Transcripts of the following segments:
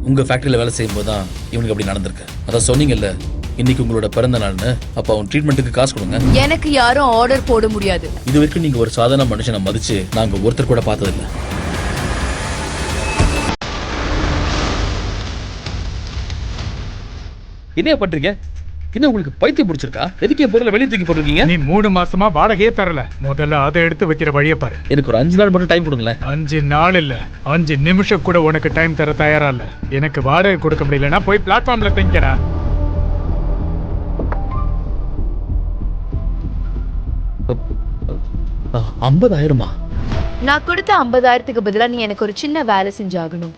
உங்க ஃபேக்டரியில வேலை செய்யும் போது தான் இவனுக்கு அப்படி நடந்திருக்கு. அதான் சொன்னீங்கல்ல இன்னைக்கு உங்களோட பிறந்த நாள்னு, அப்ப அவன் ட்ரீட்மெண்ட்டுக்கு காசு கொடுங்க. எனக்கு யாரும் ஆர்டர் போட முடியாது. இது வரைக்கும் நீங்க ஒரு சாதாரண மனுஷனை மதிச்சு நாங்க ஒருத்தர் கூட பார்த்ததில்ல. என்ன பண்றீங்க? என்ன உங்களுக்கு பைத்தியம் பிடிச்சிருக்கா? எதுக்கு என் பொருளை வெளியே தூக்கி போட்டுருக்கீங்க? நீ 3 மாசமா வாடகையே தரல. முதல்ல அதை எடுத்து வைக்கிற வழியை பாரு. எனக்கு ஒரு 5 நாள் மட்டும் டைம் கொடுங்களேன். 5 நாள் இல்ல, 5 நிமிஷம் கூட உனக்கு டைம் தர தயாரா இல்ல. எனக்கு வாடகை கொடுக்க முடியலன்னா போய் பிளாட்ஃபார்ம்ல தங்கிக்கடா. 50,000? நான் கொடுத்த 50,000க்கு பதிலா நீ எனக்கு ஒரு சின்ன வேலை செஞ்சாகணும்.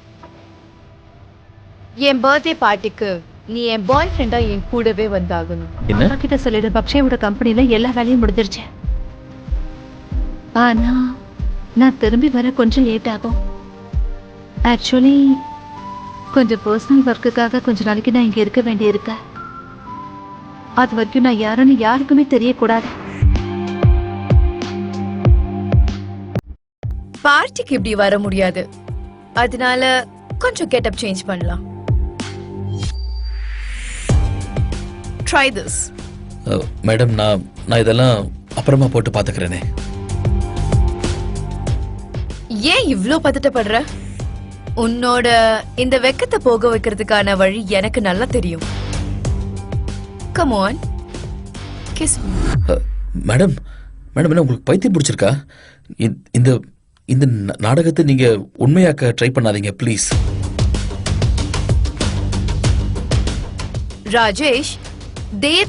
என் பர்த்டே பார்ட்டிக்கு நீ என் பாய் ஃப்ரெண்டா என் கூடவே வந்தாகணும். என்ன கிட்ட சொல்லிடு, பக்ஷயோட கம்பெனில எல்லா வேலையும் முடிஞ்சிருச்சு. ஆனா நான் திரும்பி வர கொஞ்சம் லேட் ஆகும். ஆக்சுவலி கொஞ்சம் பர்சனல் ஒர்க்குக்காக கொஞ்ச நாளைக்கு நான் இங்க இருக்க வேண்டியிருக்க. அது வரைக்கும் நான் யாருன்னு யாருக்குமே தெரியக்கூடாது. பார்ட்டிக்கு இப்படி வர முடியாது, அதனால கொஞ்சம் கெட்டப் சேஞ்ச் பண்ணலாம். Try this. மேடம், நான் இதெல்லாம் அப்புறமா போட்டு பாத்துக்கிறேனே. ஏன் இவ்ளோ பதட்டப்படுற? உன்னோட இந்த வெக்கத்தை போக வைக்கிறதுக்கான வழி எனக்கு நல்லா தெரியும். Come on, kiss me. Madam என்ன உங்களுக்கு பைத்தியம் பிடிச்சிருக்கா? இந்த இந்த நாடகத்தை நீங்க உண்மையாக்க ட்ரை பண்ணாதீங்க ப்ளீஸ். ராஜேஷ்,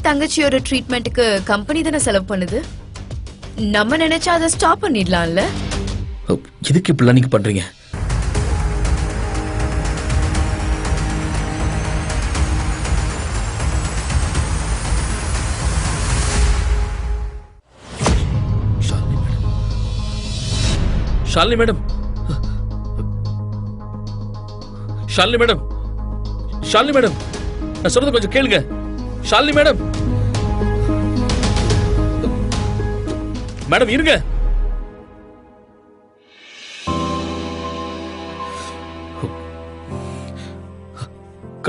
தங்கச்சியோட ட்ரீட்மெண்ட்டுக்கு கம்பெனி தானே செலவு பண்ணுது. நம்ம நினைச்சா அதை ஸ்டாப் பண்ணிடலாம்ல. எதுக்கு இப்படிலாம் நீங்க பண்றீங்க? Shalini madam, Shalini madam, Shalini madam, நான் சொல்றது கொஞ்சம் கேளுங்க. ஷாலினி மேடம், மேடம் இருங்க.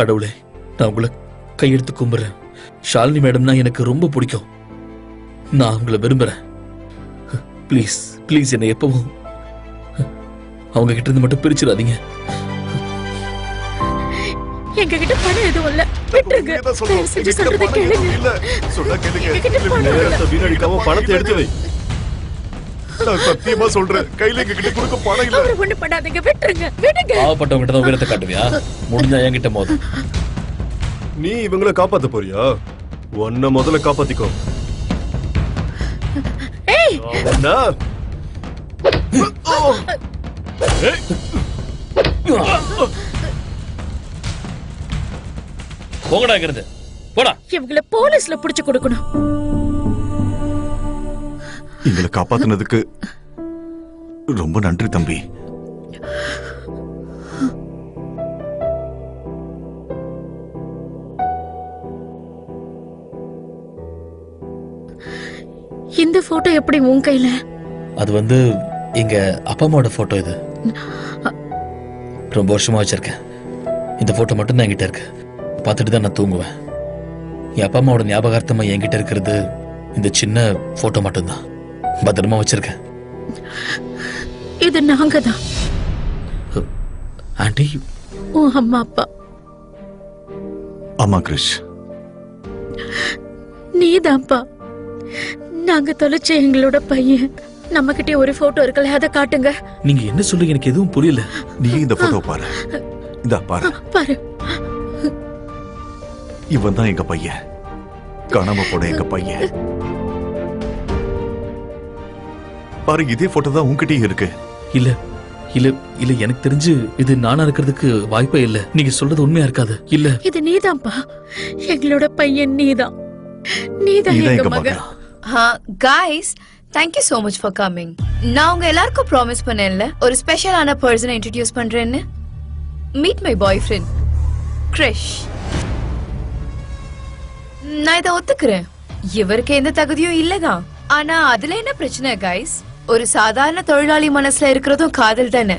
கடவுளே, நான் உங்களை கையெடுத்து கும்புறேன். ஷாலினி மேடம்னா எனக்கு ரொம்ப பிடிக்கும். நான் உங்களை விரும்புறேன். ப்ளீஸ் ப்ளீஸ் என்னை எப்பவும் அவங்க கிட்ட இருந்து மட்டும் பிரிச்சிடாதீங்க. எங்க கிட்ட பணம் எதுவும் இல்ல, விட்டுருங்க. சொல்றத கேளுங்க. இல்ல சொன்னா கேளுங்க. பணத்தை எடுத்து வை. நான் சத்தியமா சொல்றேன், கையில எங்க கிட்ட கொடுக்க பணம் இல்ல. அவரை ஒண்ணு பண்ணாதீங்க, விட்டுருங்க. விடுங்க. பாவப்பட்டவங்க கிட்ட தான் உயரத்தை காட்டுவியா? முடிஞ்சா என்கிட்ட மோது. நீ இவங்களை காப்பாத்த போறியா? உன்னை முதல்ல காப்பாத்திக்கோ. ஏய், என்ன? போகடாங்கிறது போடா. இவங்களை போலீஸ்ல புடிச்சு கொடுக்கணும். எங்களை காப்பாத்துனதுக்கு ரொம்ப நன்றி தம்பி. இந்த போட்டோ எப்படி உன் கையில? அது வந்து எங்க அப்பா அம்மாவோட போட்டோ. இது ரொம்ப வருஷமா வச்சிருக்கேன். இந்த போட்டோ மட்டும் தான் என்கிட்ட இருக்கு. பார்த்துட்டு தான் நான் தூங்குவேன். என் அப்பா அம்மாவோட ஞாபகார்த்தமா என்கிட்ட இருக்கிறது இந்த சின்ன போட்டோ மட்டும்தான். பத்திரமா வச்சிருக்கேன். இது நாங்க தான். ஆண்டி, உன் அம்மா அப்பா. அம்மா கிரிஷ், நீதான்ப்பா. நாங்க தொலைச்ச எங்களோட பையன். நம்ம கிட்ட ஒரு போட்டோ இருக்குல்ல, அதை காட்டுங்க. நீங்க என்ன சொல்றீங்க? எனக்கு எதுவும் புரியல. நீ இந்த போட்டோ பாரு. இந்த பாரு பாரு. இவன் தான் எங்க பையன், காணாம போன எங்க பையன். பாரு, இதே போட்டோ தான் உன்கிட்டயும் இருக்கு. இல்ல இல்ல இல்ல, எனக்கு தெரிஞ்சு இது நானா இருக்கிறதுக்கு வாய்ப்பே இல்ல. நீங்க சொல்றது உண்மையா இருக்காது. இல்ல, இது நீதான்ப்பா. எங்களோட பையன் நீதான். நீதான் எங்க மகன். guys, thank you so much for coming. நான் உங்க எல்லாருக்கும் ப்ராமிஸ் பண்ணேன்ல, ஒரு ஸ்பெஷலான பர்சனை இன்ட்ரோடியூஸ் பண்றேன்னு. Meet my boyfriend Krish. நான் இதை ஒத்துக்கிறேன், இவருக்கு எந்த தகுதியும் இல்லதான். ஆனா அதுல என்ன பிரச்சனை கைஸ்? ஒரு சாதாரண தொழிலாளி மனசுல இருக்கிறதும் காதல் தானே.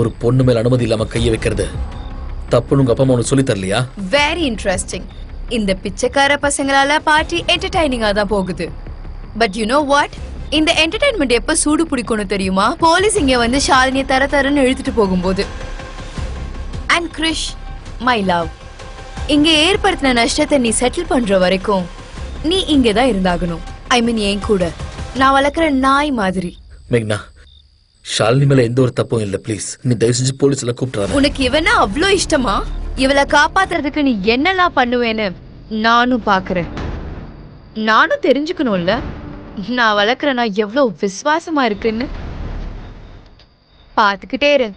ஒரு பொண்ணு மேல அனுமதி இல்லாம கைய வைக்கிறது தப்புன்னு உங்க அப்பா அம்மா உனக்கு சொல்லி தரலையா? Very interesting. இந்த பிச்சைக்கார பசங்களால பார்ட்டி என்டர்டைனிங்கா தான் போகுது. பட் யூ நோ வாட், இந்த என்டர்டைன்மெண்ட் எப்ப சூடு பிடிக்கணும் தெரியுமா? போலீஸ் இங்க வந்து ஷாலினியை தரன்னு இழுத்துட்டு போகும்போது. அண்ட் கிரிஷ், மை லவ், இங்க ஏற்படுத்தின நஷ்டத்தை நீ செட்டில் பண்ற வரைக்கும் நீ இங்கதான் இருந்தாகணும். ஐ மீன் என் கூட. நான் வளர்க்குற நாய் மாதிரி. மேக்னா, ஷாலினி மேல எந்த ஒரு தப்பும் இல்ல. ப்ளீஸ் நீ தயவு செஞ்சு போலீஸ் எல்லாம் கூப்பிட்டுறாரு. உனக்கு இவனா அவ்வளோ இஷ்டமா? இவளை காப்பாத்துறதுக்கு நீ என்னெல்லாம் பண்ணுவேன்னு நானும் பாக்குறேன். நானும் தெரிஞ்சுக்கணும்ல நான் வளர்க்குற நான் எவ்வளவு விசுவாசமா இருக்குன்னு. பாத்துக்கிட்டே இரு.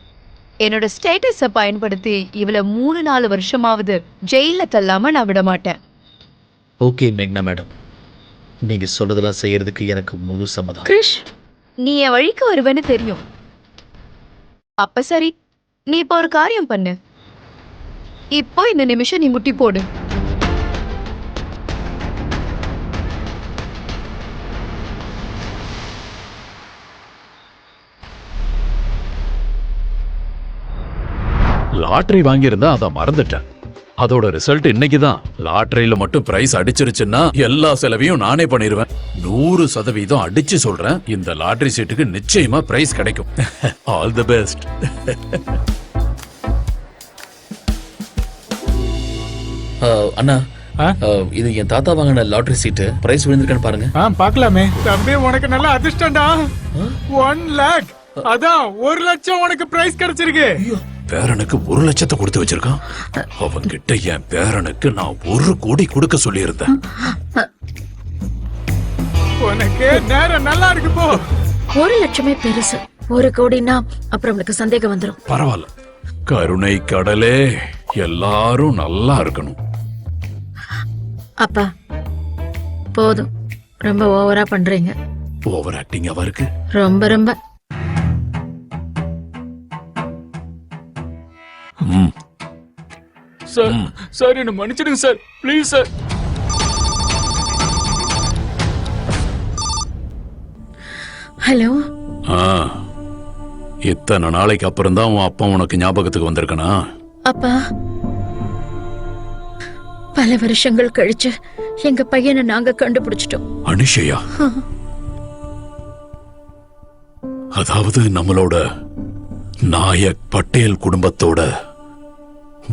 என்னோட ஸ்டேட்டஸை பயன்படுத்தி இவளை 3-4 வருஷமாவது ஜெயில தள்ளாம நான் விட மாட்டேன். ஓகே மேக்னா மேடம், நீங்க சொல்றதெல்லாம் செய்யறதுக்கு எனக்கு முழு சம்மதம். கிரிஷ், நீ என் வழிக்கு வருவேன்னு தெரியும். அப்ப சரி, நீ இப்ப ஒரு காரியம் பண்ணு. இப்போ இந்த நிமிஷம் நீ முட்டி போடு. லாட்டரி வாங்கியிருந்தா அதை மறந்துட்டேன். அதோட ரிசல்ட் இன்னைக்கு தான். லாட்டரியில மட்டும் பிரைஸ் அடிச்சிருச்சுன்னா எல்லா செலவையும் நானே பண்ணிடுவேன். 100% அடிச்சு சொல்றேன், இந்த லாட்டரி சீட்டுக்கு நிச்சயமா பிரைஸ் கிடைக்கும். All the best. அண்ணா, இது என் தாத்தா வாங்கின லாட்டரி சீட்டு. பிரைஸ் விழுந்திருக்கான்னு பாருங்க. பார்க்கலாமே. தம்பி, உனக்கு நல்ல அதிர்ஷ்டம்டா. 1 lakh. அதான் 1 லட்சம் உனக்கு பிரைஸ் கிடைச்சிருக்கு. பேரனுக்கு 1 லட்சத்தை கொடுத்து வச்சிருக்கான். அவன் கிட்ட என் பேரனுக்கு நான் 1 கோடி கொடுக்க சொல்லியிருந்தேன். உனக்கு நேரம் நல்லா இருக்கு போ. 1 லட்சமே பெருசு. 1 கோடினா அப்புறம் உனக்கு சந்தேகம் வந்துரும். பரவாயில்ல, கருணை கடலே, எல்லாரும் நல்லா இருக்கணும். அப்பா போதும், ரொம்ப ஓவரா பண்றீங்க. ஓவர் ஆக்டிங்காவா இருக்கு. ரொம்ப ரொம்ப. சார் சார் என்ன மன்னிச்சிடுங்க சார், ப்ளீஸ் சார். ஹலோ. இத்தனை நாளைக்கு அப்புறம் தான் உன் அப்பா உனக்கு ஞாபகத்துக்கு வந்திருக்கனா? அப்பா, பல வருஷங்கள் கழிச்சு எங்க பையனை நாங்க கண்டுபிடிச்சிட்டோம். அனிஷையா? அதாவது நம்மளோட நாயக் பட்டேல் குடும்பத்தோட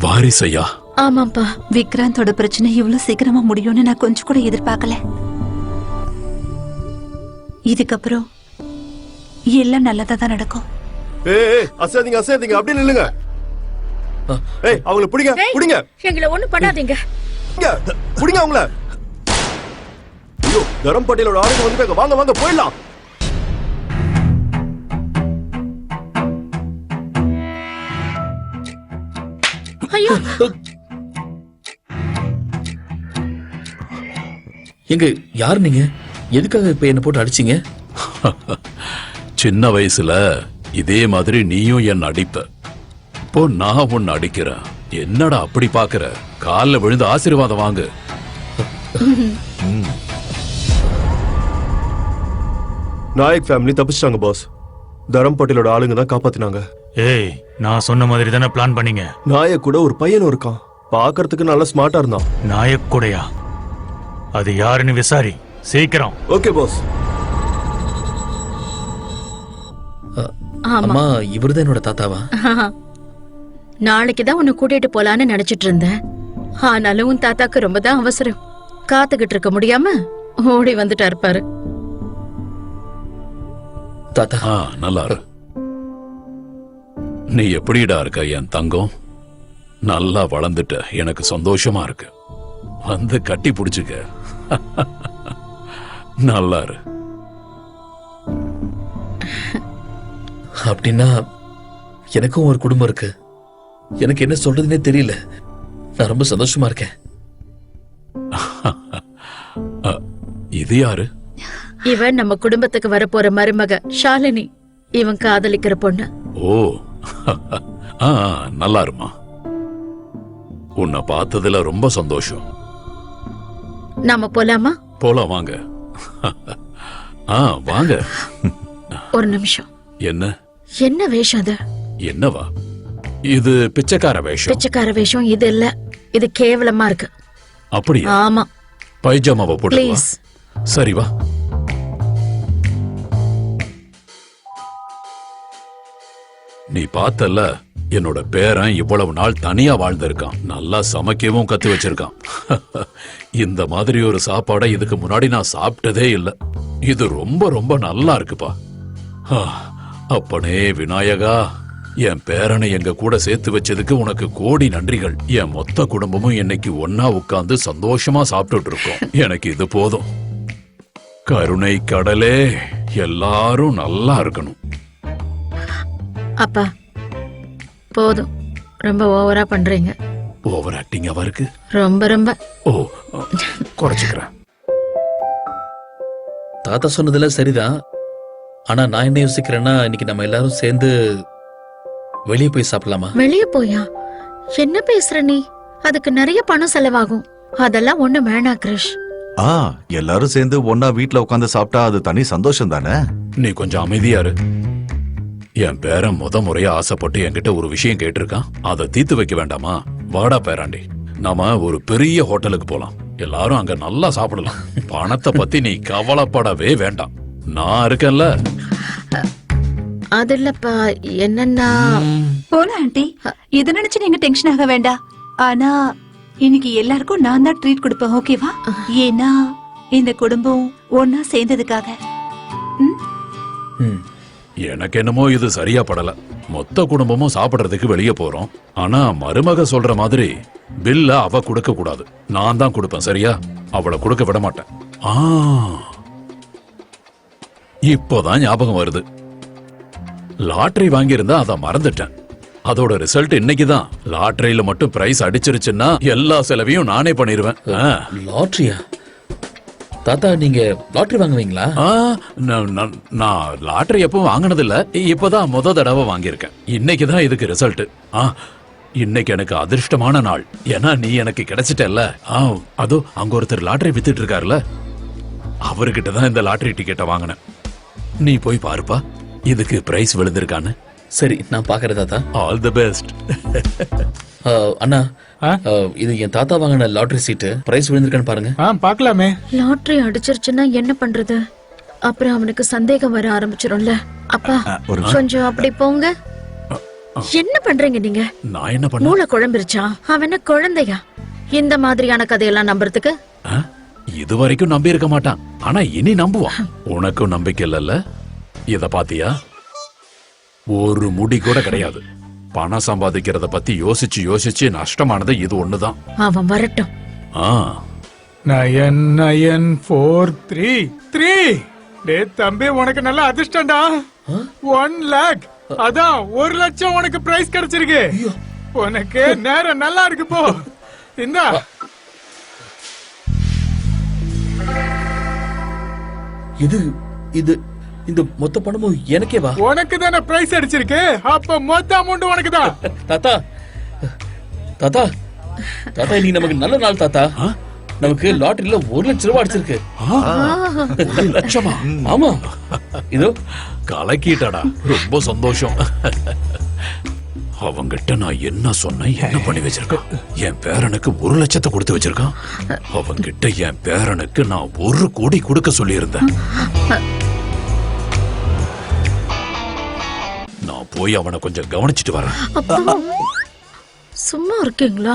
வாரிசையா? ஆமாப்பா. விக்ராந்தோட பிரச்சனை இவ்வளவு சீக்கிரமா முடியும்னு நான் கொஞ்சம் கூட எதிர்பார்க்கல. இதுக்கப்புறம் எல்லாம் நல்லதா தான் நடக்கும். அசையாதீங்க அசையாதீங்க, அப்படி நில்லுங்க. அவங்கள பிடிங்க பிடிங்க. எங்களை ஒண்ணும் பண்ணாதீங்க. பிடிங்க அவங்கள. ஐயோ, தரம் பட்டேலோட ஆளுங்க வந்துட்டாங்க. வாங்க வாங்க போயிடலாம். ஐயோ, எங்க யார் நீங்க? எதுக்காக இப்ப என்ன போட்டு அடிச்சீங்க? சின்ன வயசுல இதே மாதிரி நீயும் என்ன அடிப்ப. இப்போ நான் உன்னை அடிக்கிறேன். என்னடா அப்படி பாக்குற? கால்ல விழுந்து ஆசீர்வாதம் வாங்கு. நாயக் ஃபேமிலி தப்பிச்சிட்டாங்க பாஸ். தரம் பட்டேலோட ஆளுங்க தான் காப்பாத்தினாங்க. ஏய், நான் சொன்ன மாதிரி தானே பிளான் பண்ணீங்க? நாயக் கூட ஒரு பையனும் இருக்கான். பார்க்கறதுக்கு நல்ல ஸ்மார்ட்டா இருந்தான். நாயக் கூடயா? அது யாருன்னு விசாரி சீக்கிரம். Okay boss. அம்மா, இவர்தான் என்னோட தாத்தாவா? நாளைக்குதான் உன்னை கூட்டிட்டு போலான்னு நினைச்சிட்டு இருந்தேன். ஆனாலும் உன் தாத்தாக்கு ரொம்ப தான் அவசரம். காத்துக்கிட்டு இருக்க முடியாம ஓடி வந்துட்டா இருப்பாரு. தாத்தா, நல்லா இரு. நீ எப்படிடா இருக்க என் தங்கம்? நல்லா வளர்ந்துட்ட. எனக்கு சந்தோஷமா இருக்கு. வந்து கட்டி பிடிச்சுக்க. நல்லா இரு. அப்படின்னா எனக்கும் ஒரு குடும்பம் இருக்கு. எனக்கு என்ன சொல்றதுன்னே தெரியல. நான் ரொம்ப சந்தோஷமா இருக்கேன். இது யாரு? இவன் நம்ம குடும்பத்துக்கு வரப்போற மருமக ஷாலினி. இவன் காதலிக்கிற பொண்ணு. ஓ, நல்லா இருமா. உன்னை பார்த்ததுல ரொம்ப சந்தோஷம். நாம போலாமா? போலாம் வாங்க. வாங்க. ஒரு நிமிஷம். என்ன என்ன வேஷம் அது? என்னவா இது? பிச்சைக்கார வேஷம். பிச்சைக்கார வேஷம் இது இல்ல, இது கேவலமா இருக்கு. அப்படியா? ஆமா. பைஜாமாவை போட்டு வா. ப்ளீஸ். சரி வா. நீ பார்த்தல்ல, என்னோட பேரன் இவ்வளவு நாள் தனியா வாழ்ந்திருக்கான். நல்லா சமைக்கவும் கத்து வச்சிருக்கான். இந்த மாதிரி ஒரு சாப்பாடை இதுக்கு முன்னாடி நான் சாப்பிட்டதே இல்ல. இது ரொம்ப ரொம்ப நல்லா இருக்குப்பா. அப்பனே விநாயகா, என் பேரனை எங்க கூட சேர்த்து வச்சதுக்கு உனக்கு கோடி நன்றிகள். என் மொத்த குடும்பமும் இன்னைக்கு ஒன்னா உட்கார்ந்து சந்தோஷமா சாப்பிட்டுட்டு இருக்கோம். எனக்கு இது போதும். கருணை கடலே, எல்லாரும் நல்லா இருக்கணும். அப்பா போதும், ரொம்ப ஓவரா பண்றீங்க. ஓவர் ஆக்டிங்காவா இருக்கு? ரொம்ப ரொம்ப. ஓ, குறைச்சுக்கிறேன். தாத்தா சொன்னதெல்லாம் சரிதான். ஆனா நான் என்ன யோசிக்கிறேன்னா, இன்னைக்கு நம்ம எல்லாரும் சேர்ந்து வெளியே போய் சாப்பிடலாமா? வெளிய போயா? என்ன பேசுற நீ? அதுக்கு நிறைய பணம் செலவாகும். அதெல்லாம் ஒண்ணு வேணா கிரிஷ். எல்லாரும் சேர்ந்து ஒன்னா வீட்ல உட்காந்து சாப்பிட்டா அது தனி சந்தோஷம் தானே. நீ கொஞ்சம் அமைதியா இரு. என் பேரன் முறையா ஆசைப்பட்டு என்கிட்ட ஒரு விஷயம் கேட்டிருக்கான். அதை தீர்த்து வைக்க வேண்டாமா? வாடா பேராண்டி, நாம ஒரு பெரிய ஹோட்டலுக்கு போலாம். எல்லாரும் அங்க நல்லா சாப்பிடலாம். பணத்தை பத்தி நீ கவலைப்படவே வேண்டாம், நான் இருக்கேன்ல. அது இல்லப்பா, என்னன்னா போலாம் ஆண்டி, இதை நினைச்சு நீங்க டென்ஷன் ஆக வேண்டாம். ஆனா இன்னைக்கு எல்லாருக்கும் நான் தான் ட்ரீட் கொடுப்பேன், ஓகேவா? ஏன்னா இந்த குடும்பம் ஒன்னா சேர்ந்ததுக்காக. எனக்கு என்னமோ இது சரியா படல. மொத்த குடும்பமும் சாப்பிடுறதுக்கு வெளியே போறோம். ஆனா மருமக சொல்ற மாதிரி பில்ல அவ கொடுக்க கூடாது, நான் தான் கொடுப்பேன். சரியா? அவளை கொடுக்க விட மாட்டேன். இப்போதான் ஞாபகம் வருது, லாட்டரி வாங்கியிருந்தா அதை மறந்துட்டேன். அதோட ரிசல்ட் இன்னைக்குதான். லாட்டரியில மட்டும் பிரைஸ் அடிச்சிருச்சுன்னா எல்லா செலவையும் நானே பண்ணிருவேன். லாட்டரியா? தாத்தா, நீங்க லாட்டரி வாங்குவீங்களா? நான் லாட்டரி எப்பவும் வாங்கினது இல்ல, இப்பதான் முத தடவை வாங்கியிருக்கேன். இன்னைக்குதான் இதுக்கு ரிசல்ட். இன்னைக்கு எனக்கு அதிர்ஷ்டமான நாள். ஏன்னா நீ எனக்கு கிடைச்சிட்டல்ல. அதோ அங்க ஒருத்தர் லாட்டரி வித்துட்டு இருக்காருல்ல, அவர்கிட்ட தான் இந்த லாட்டரி டிக்கெட்டை வாங்கினேன். நீ போய் பாருப்பா, இதுக்கு பிரைஸ் விழுந்திருக்கான்னு. சரி, நான் பாக்குறேன் தாத்தா. All the best. அண்ணா, இது என் தாத்தா வாங்கின லாட்டரி சீட்டு. பிரைஸ் விழுந்திருக்கான்னு பாருங்க. பாக்கலாமே. லாட்டரி அடிச்சிருச்சுன்னா என்ன பண்றது? அப்புறம் அவனுக்கு சந்தேகம் வர ஆரம்பிச்சிடும்ல. அப்பா கொஞ்சம் அப்படி போங்க. என்ன பண்றீங்க நீங்க? நான் என்ன பண்ண? மூளை குழம்பிருச்சா? அவன குழந்தையா இந்த மாதிரியான கதையெல்லாம் நம்புறதுக்கு? இது வரைக்கும் நம்பி இருக்க மாட்டான், ஆனா இனி நம்புவான். உனக்கும் நம்பிக்கை இல்லல்ல? இத பாத்தியா? ஒரு முடி கூட கிடையாது. பணம் சம்பாதிக்கிறத பத்தி யோசிச்சு யோசிச்சு நஷ்டமானது இது ஒண்ணுதான். அவன் வரட்டும். 9943 டே தம்பி, உனக்கு நல்ல அதிர்ஷ்டம்டா. 1 lakh, அதான் 1 லட்சம் உனக்கு பிரைஸ் கிடைச்சிருக்கு. உனக்கு நேரம் நல்லா இருக்கு. போ, இந்தா. இது இது இந்த மொத்த பணமும் எனக்கே வா? உனக்கு தானே பிரைஸ் அடிச்சிருக்கு, அப்ப மொத்த அமௌண்ட் உனக்கு தான். தாத்தா தாத்தா தாத்தா, இன்னைக்கு நமக்கு நல்ல நாள் தாத்தா. நமக்கு லாட்டரியில 1 லட்சம் ரூபாய் அடிச்சிருக்கு. 1 லட்சமா? ஆமா, இதோ கலக்கிட்டாடா. ரொம்ப சந்தோஷம். அவங்கிட்ட நான் என்ன சொன்னேன், என்ன பண்ணி வச்சிருக்கான்? என் பேரனுக்கு 1 லட்சத்தை கொடுத்து வச்சிருக்கான். அவங்கிட்ட என் பேரனுக்கு நான் 1 கோடி கொடுக்க சொல்லியிருந்தேன். நான் போய் அவனை கொஞ்சம் கவனிச்சிட்டு வரேன். சும்மா இருக்கீங்களா?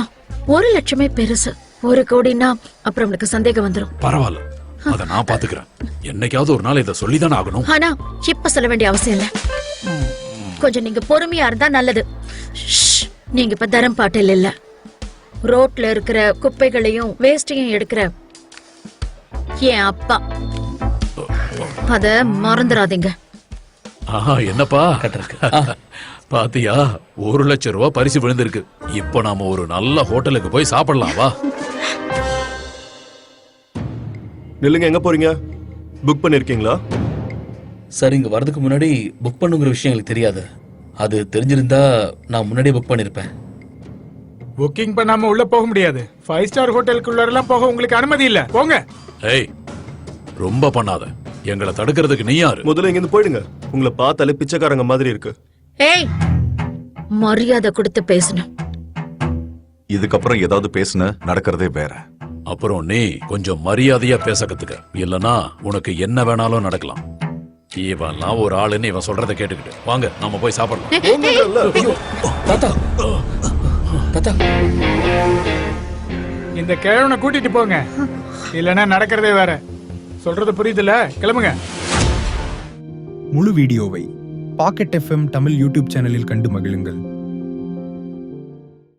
1 லட்சமே பெருசு. 1 கோடினா அப்புறம் அவனுக்கு சந்தேகம் வந்துடும். பரவாயில்ல, அத நான் பாத்துக்கிறேன். என்னைக்காவது ஒரு நாள் இதை சொல்லிதானே ஆகணும். ஆனா இப்ப சொல்ல வேண்டிய அவசியம் இல்ல. கொஞ்சம் நீங்க பொறுமையா இருந்தா நல்லது. நீங்க இப்ப தரம் பாட்டில் இல்ல. ரோட்ல இருக்கிற குப்பைகளையும் வேஸ்டையும் எடுக்கிற என் அப்பா. அத மறந்துடாதீங்க. என்னப்பா பாத்தியா, 1 லட்சம் ரூபாய் பரிசு விழுந்திருக்கு. இப்ப நாம ஒரு நல்ல ஹோட்டலுக்கு போய் சாப்பிடலாம். வா. நில்லுங்க, எங்க போறீங்க? புக் பண்ணிருக்கீங்களா? சார், இங்க வரதுக்கு முன்னாடி புக் பண்ணுங்கிற விஷயம் எனக்கு தெரியாது. அது தெரிஞ்சிருந்தா நான் முன்னாடியே புக் பண்ணிருப்பேன். புக்கிங் பண்ணாம உள்ள போக முடியாது. 5 ஸ்டார் ஹோட்டலுக்குள்ள எல்லாம் போக உங்களுக்கு அனுமதி இல்ல. போங்க. ஏய், ரொம்ப பண்ணாத. எங்களை தடுக்கிறதுக்கு நீ யாரு? முதல்ல இங்க இருந்து போயிடுங்க. உங்களை பார்த்தாலே பிச்சைக்காரங்க மாதிரி இருக்கு. ஏய், மரியாதை கொடுத்து பேசணும். இதுக்கப்புறம் ஏதாவது பேசுன நடக்கிறதே வேற. அப்புறம் நீ கொஞ்சம் மரியாதையா பேச கத்துக்க, இல்லனா உனக்கு என்ன வேணாலும் நடக்கலாம். இவன்லாம் ஒரு ஆளுன்னு இவன் சொல்றதை கேட்டுக்கிட்டு வாங்க நாம போய் சாப்பிடலாம். தாத்தா தாத்தா இந்த கிழவனை கூட்டிட்டு போங்க, இல்லைன்னா நடக்கிறதே வேற. சொல்றது புரியுதுல? கிளம்புங்க. முழு வீடியோவை பாக்கெட் FM தமிழ் யூடியூப் சேனலில் கண்டு மகிழுங்கள்.